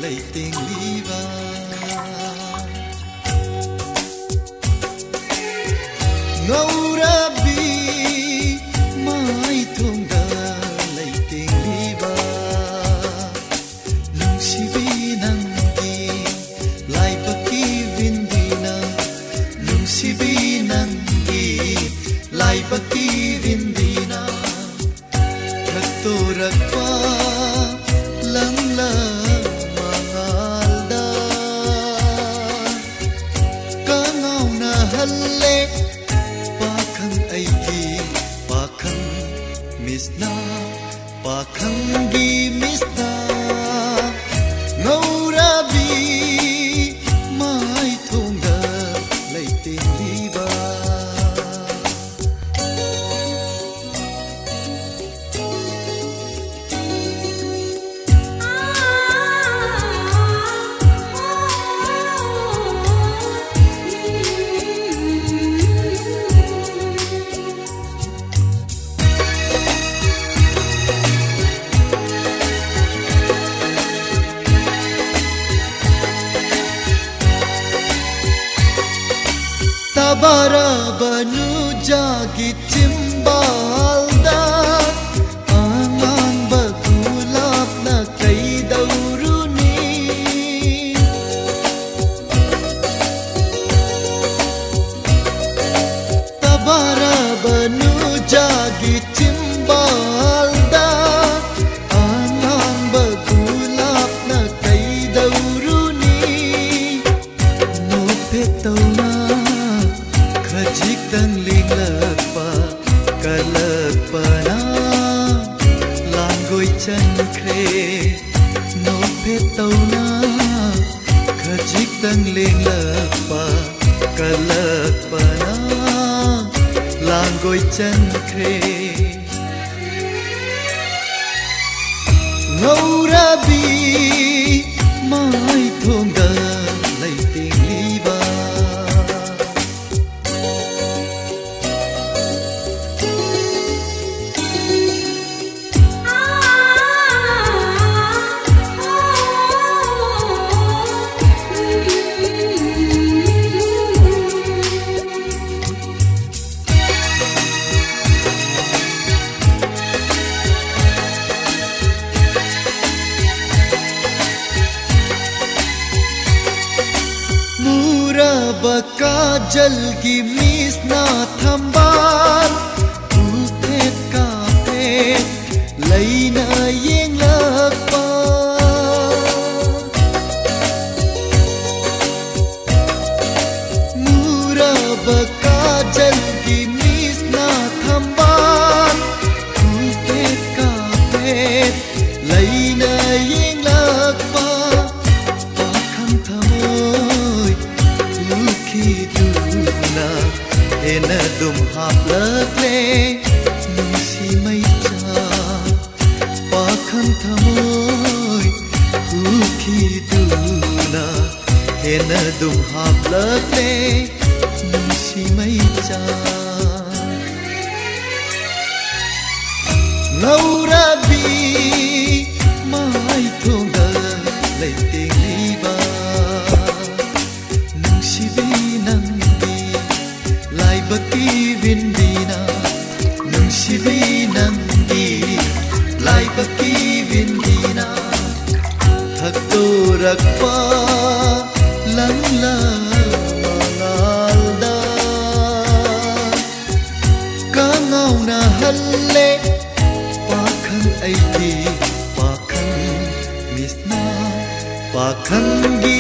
leiting liva ngaurabi mai thongda leiting liva lungsibi nangi laibaki vindina lungsibi nangi laibaki vindina thaktorakpa langla mangalda kangauna halle pakhang aigi pakhang misna pakhangi misna ngaurabi mai thongda leiting liba tabara banu jagi cimbalda angan bagulap na kay dauruni tabara banu jagi cimbalda angan bagulap na kay dauruni no petona khajik tang ling lakpa kalakpa na langoi chan kre no petau na khajik tang ling lakpa kalakpa na langoi chan kre ngaurabi mai thongda leiting liba baka jal ki misna thamban uphet ka phet laina yeng lakpa mura baka jal ki misna thamban uphet ka phet laina yeng lakpa pakhang thamoy na ena dum haplakle nungsi mai cha pakhang thamoy ukhi duna ena dum haplakle nungsi mai cha ngaurabi mai thongda leiting liba baki vindina nungsibi nangi lai baki vindina thaktorakpa langla mangalda kangauna halle pakhang aigi pakhang misna pakhangi